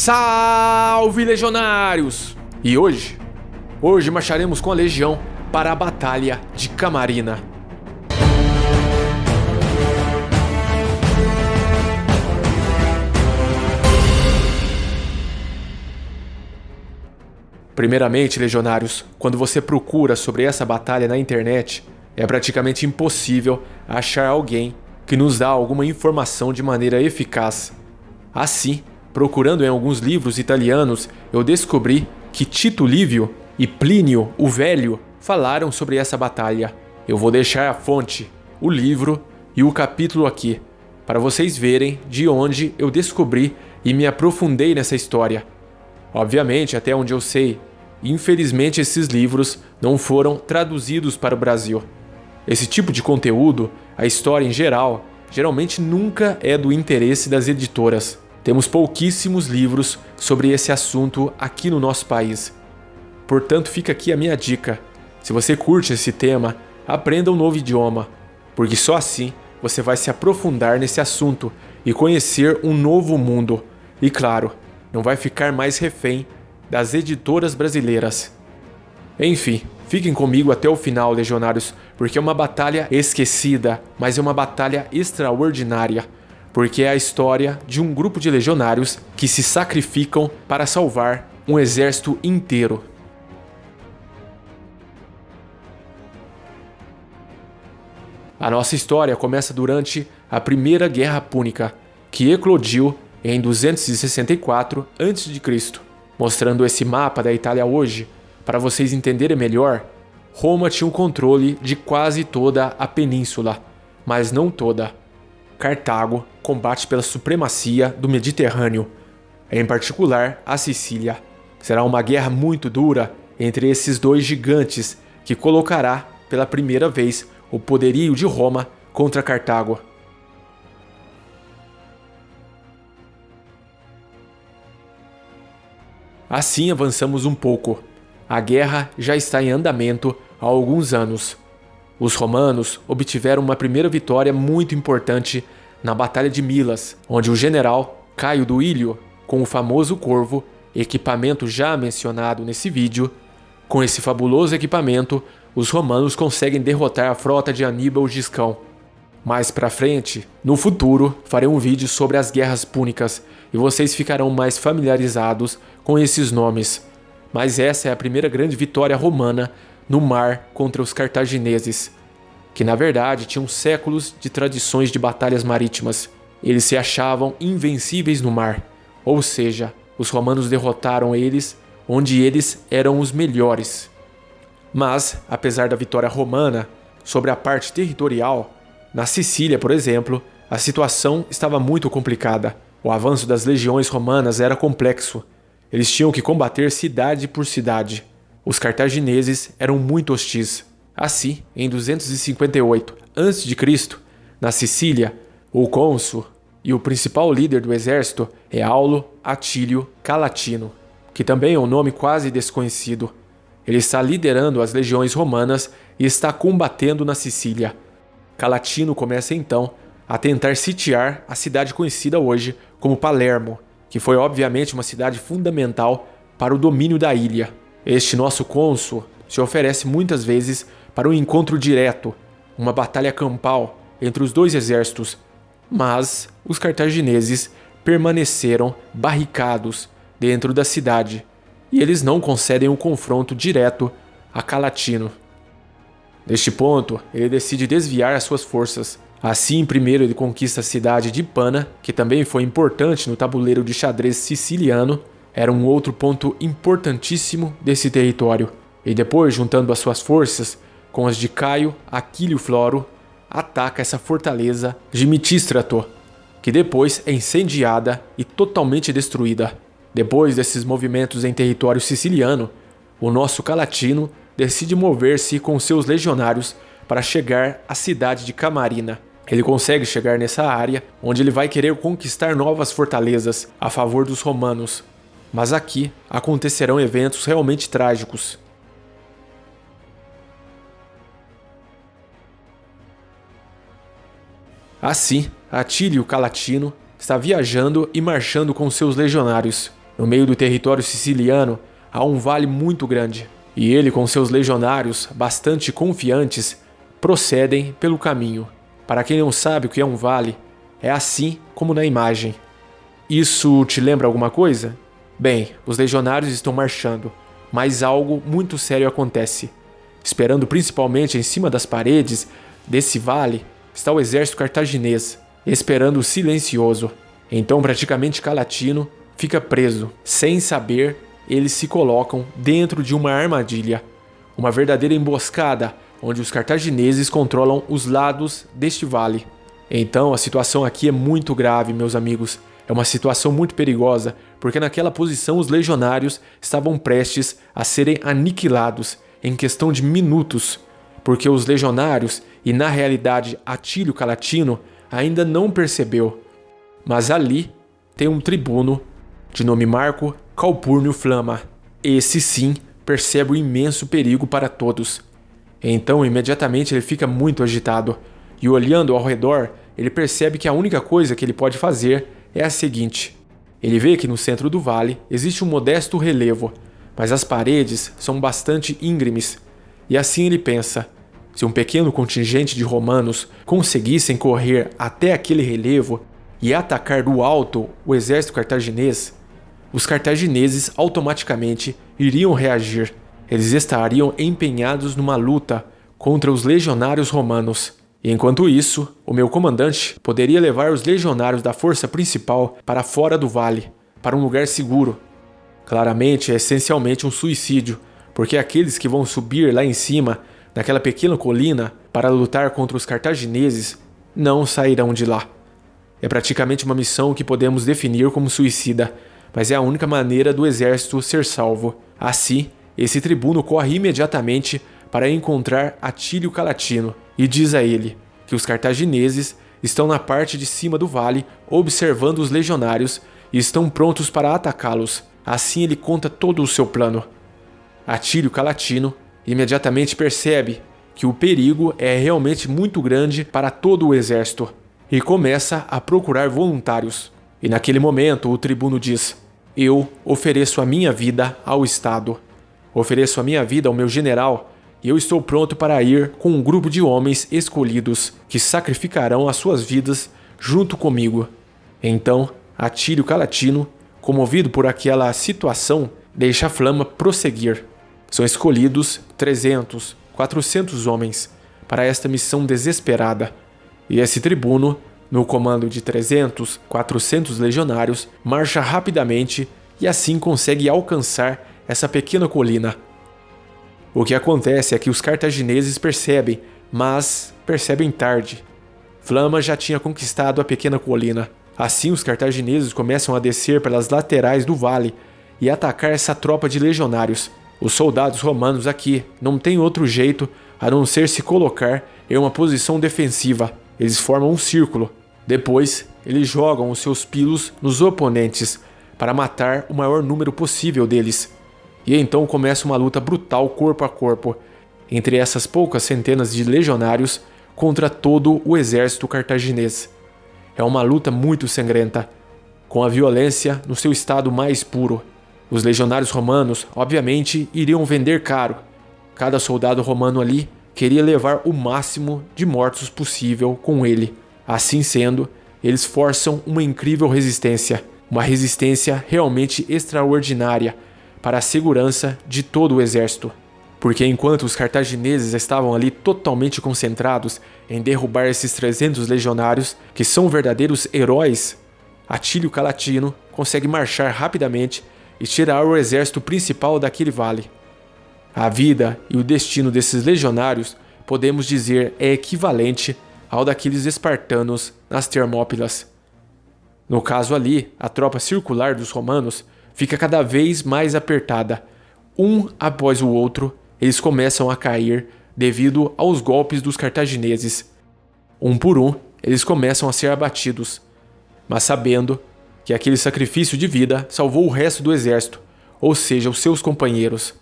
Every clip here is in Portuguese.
Salve, legionários! E hoje marcharemos com a legião para a Batalha de Camarina. Primeiramente, legionários, quando você procura sobre essa batalha na internet, é praticamente impossível achar alguém que nos dá alguma informação de maneira eficaz. Assim, procurando em alguns livros italianos, eu descobri que Tito Livio e Plínio o Velho falaram sobre essa batalha. Eu vou deixar a fonte, o livro e o capítulo aqui, para vocês verem de onde eu descobri e me aprofundei nessa história. Obviamente, até onde eu sei, infelizmente esses livros não foram traduzidos para o Brasil. Esse tipo de conteúdo, a história em geral, geralmente nunca é do interesse das editoras. Temos pouquíssimos livros sobre esse assunto aqui no nosso país. Portanto, fica aqui a minha dica. Se você curte esse tema, aprenda um novo idioma, porque só assim você vai se aprofundar nesse assunto e conhecer um novo mundo. E claro, não vai ficar mais refém das editoras brasileiras. Enfim, fiquem comigo até o final, legionários, porque é uma batalha esquecida, mas é uma batalha extraordinária, porque é a história de um grupo de legionários que se sacrificam para salvar um exército inteiro. A nossa história começa durante a Primeira Guerra Púnica, que eclodiu em 264 a.C. Mostrando esse mapa da Itália hoje, para vocês entenderem melhor, Roma tinha o controle de quase toda a península, mas não toda. Cartago combate pela supremacia do Mediterrâneo, em particular a Sicília. Será uma guerra muito dura entre esses dois gigantes que colocará pela primeira vez o poderio de Roma contra Cartago. Assim avançamos um pouco. A guerra já está em andamento há alguns anos. Os romanos obtiveram uma primeira vitória muito importante na Batalha de Milas, onde o general Caio Duílio, com o famoso corvo, equipamento já mencionado nesse vídeo, com esse fabuloso equipamento, os romanos conseguem derrotar a frota de Aníbal Giscão. Mais pra frente, no futuro, farei um vídeo sobre as guerras púnicas e vocês ficarão mais familiarizados com esses nomes. Mas essa é a primeira grande vitória romana no mar contra os cartagineses, que na verdade tinham séculos de tradições de batalhas marítimas. Eles se achavam invencíveis no mar, ou seja, os romanos derrotaram eles onde eles eram os melhores. Mas, apesar da vitória romana sobre a parte territorial, na Sicília, por exemplo, a situação estava muito complicada. O avanço das legiões romanas era complexo. Eles tinham que combater cidade por cidade. Os cartagineses eram muito hostis. Assim, em 258 a.C., na Sicília, o cônsul e o principal líder do exército é Aulo Atílio Calatino, que também é um nome quase desconhecido. Ele está liderando as legiões romanas e está combatendo na Sicília. Calatino começa então a tentar sitiar a cidade conhecida hoje como Palermo, que foi obviamente uma cidade fundamental para o domínio da ilha. Este nosso cônsul se oferece muitas vezes para um encontro direto, uma batalha campal entre os dois exércitos, mas os cartagineses permaneceram barricados dentro da cidade e eles não concedem um confronto direto a Calatino. Neste ponto, ele decide desviar as suas forças. Assim, primeiro ele conquista a cidade de Pana, que também foi importante no tabuleiro de xadrez siciliano, era um outro ponto importantíssimo desse território. E depois, juntando as suas forças com as de Caio Aquílio Floro, ataca essa fortaleza de Mitístrato, que depois é incendiada e totalmente destruída. Depois desses movimentos em território siciliano, o nosso Calatino decide mover-se com seus legionários para chegar à cidade de Camarina. Ele consegue chegar nessa área, onde ele vai querer conquistar novas fortalezas a favor dos romanos. Mas aqui acontecerão eventos realmente trágicos. Assim, Atílio Calatino está viajando e marchando com seus legionários. No meio do território siciliano há um vale muito grande, e ele com seus legionários, bastante confiantes, procedem pelo caminho. Para quem não sabe o que é um vale, é assim como na imagem. Isso te lembra alguma coisa? Bem, os legionários estão marchando, mas algo muito sério acontece. Esperando principalmente em cima das paredes desse vale está o exército cartaginês, esperando silencioso. Então praticamente Calatino fica preso. Sem saber, eles se colocam dentro de uma armadilha, uma verdadeira emboscada, onde os cartagineses controlam os lados deste vale. Então a situação aqui é muito grave, meus amigos. É uma situação muito perigosa, porque naquela posição os legionários estavam prestes a serem aniquilados em questão de minutos, porque os legionários, e na realidade Atílio Calatino, ainda não percebeu. Mas ali tem um tribuno de nome Marco Calpurnio Flama. Esse sim percebe o imenso perigo para todos. Então imediatamente ele fica muito agitado, e olhando ao redor, ele percebe que a única coisa que ele pode fazer é a seguinte. Ele vê que no centro do vale existe um modesto relevo, mas as paredes são bastante íngremes, e assim ele pensa: se um pequeno contingente de romanos conseguissem correr até aquele relevo e atacar do alto o exército cartaginês, os cartagineses automaticamente iriam reagir. Eles estariam empenhados numa luta contra os legionários romanos. E enquanto isso, o meu comandante poderia levar os legionários da força principal para fora do vale, para um lugar seguro. Claramente é essencialmente um suicídio, porque aqueles que vão subir lá em cima, naquela pequena colina, para lutar contra os cartagineses, não sairão de lá. É praticamente uma missão que podemos definir como suicida, mas é a única maneira do exército ser salvo. Assim, esse tribuno corre imediatamente para encontrar Atílio Calatino e diz a ele que os cartagineses estão na parte de cima do vale observando os legionários e estão prontos para atacá-los. Assim ele conta todo o seu plano. Atílio Calatino imediatamente percebe que o perigo é realmente muito grande para todo o exército e começa a procurar voluntários. E naquele momento o tribuno diz: eu ofereço a minha vida ao Estado. Ofereço a minha vida ao meu general e eu estou pronto para ir com um grupo de homens escolhidos que sacrificarão as suas vidas junto comigo. Então, Atílio Calatino, comovido por aquela situação, deixa a Flama prosseguir. São escolhidos 300, 400 homens para esta missão desesperada. E esse tribuno, no comando de 300, 400 legionários, marcha rapidamente e assim consegue alcançar essa pequena colina. O que acontece é que os cartagineses percebem, mas percebem tarde. Flama já tinha conquistado a pequena colina. Assim os cartagineses começam a descer pelas laterais do vale e atacar essa tropa de legionários. Os soldados romanos aqui não têm outro jeito a não ser se colocar em uma posição defensiva. Eles formam um círculo. Depois, eles jogam os seus pilos nos oponentes para matar o maior número possível deles. E então começa uma luta brutal corpo a corpo entre essas poucas centenas de legionários contra todo o exército cartaginês. É uma luta muito sangrenta, com a violência no seu estado mais puro. Os legionários romanos, obviamente, iriam vender caro. Cada soldado romano ali queria levar o máximo de mortos possível com ele. Assim sendo, eles forçam uma incrível resistência, uma resistência realmente extraordinária para a segurança de todo o exército. Porque enquanto os cartagineses estavam ali totalmente concentrados em derrubar esses 300 legionários, que são verdadeiros heróis, Atílio Calatino consegue marchar rapidamente e tirar o exército principal daquele vale. A vida e o destino desses legionários, podemos dizer, é equivalente ao daqueles espartanos nas Termópilas. No caso ali, a tropa circular dos romanos fica cada vez mais apertada. Um após o outro, eles começam a cair devido aos golpes dos cartagineses. Um por um, eles começam a ser abatidos, mas sabendo que aquele sacrifício de vida salvou o resto do exército, ou seja, os seus companheiros.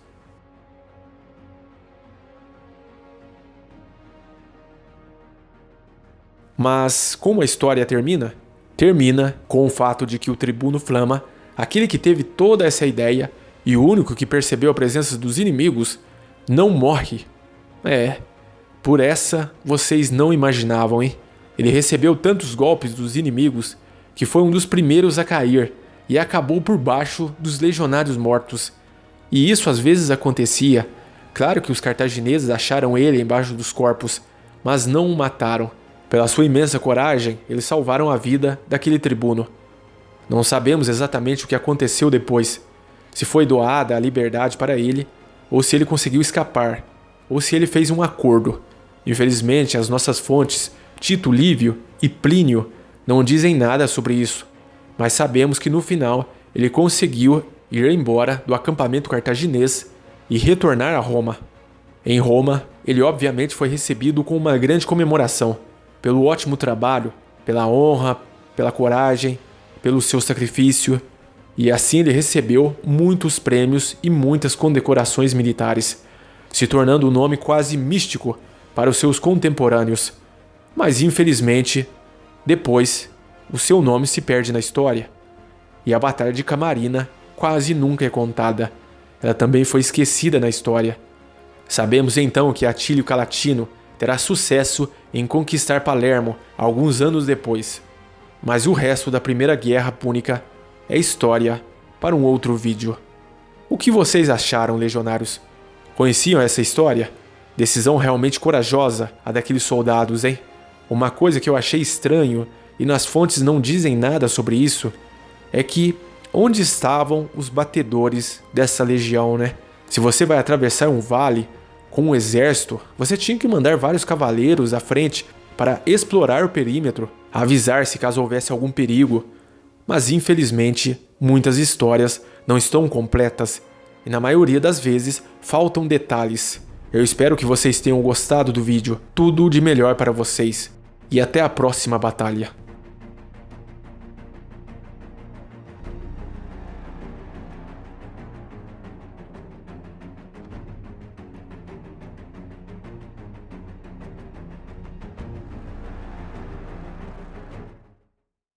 Mas como a história termina? Termina com o fato de que o tribuno Flama aquele que teve toda essa ideia e o único que percebeu a presença dos inimigos, não morre. Por essa vocês não imaginavam, hein? Ele recebeu tantos golpes dos inimigos que foi um dos primeiros a cair e acabou por baixo dos legionários mortos. E isso às vezes acontecia. Claro que os cartagineses acharam ele embaixo dos corpos, mas não o mataram. Pela sua imensa coragem, eles salvaram a vida daquele tribuno. Não sabemos exatamente o que aconteceu depois, se foi doada a liberdade para ele, ou se ele conseguiu escapar, ou se ele fez um acordo. Infelizmente, as nossas fontes, Tito Livio e Plínio, não dizem nada sobre isso, mas sabemos que no final ele conseguiu ir embora do acampamento cartaginês e retornar a Roma. Em Roma, ele obviamente foi recebido com uma grande comemoração, pelo ótimo trabalho, pela honra, pela coragem, pelo seu sacrifício, e assim ele recebeu muitos prêmios e muitas condecorações militares, se tornando um nome quase místico para os seus contemporâneos. Mas infelizmente, depois, o seu nome se perde na história, e a Batalha de Camarina quase nunca é contada. Ela também foi esquecida na história. Sabemos então que Atílio Calatino terá sucesso em conquistar Palermo alguns anos depois. Mas o resto da Primeira Guerra Púnica é história para um outro vídeo. O que vocês acharam, legionários? Conheciam essa história? Decisão realmente corajosa a daqueles soldados, hein? Uma coisa que eu achei estranho, e nas fontes não dizem nada sobre isso, é que onde estavam os batedores dessa legião, né? Se você vai atravessar um vale com um exército, você tinha que mandar vários cavaleiros à frente para explorar o perímetro, avisar se caso houvesse algum perigo. Mas infelizmente, muitas histórias não estão completas e na maioria das vezes faltam detalhes. Eu espero que vocês tenham gostado do vídeo. Tudo de melhor para vocês. E até a próxima batalha.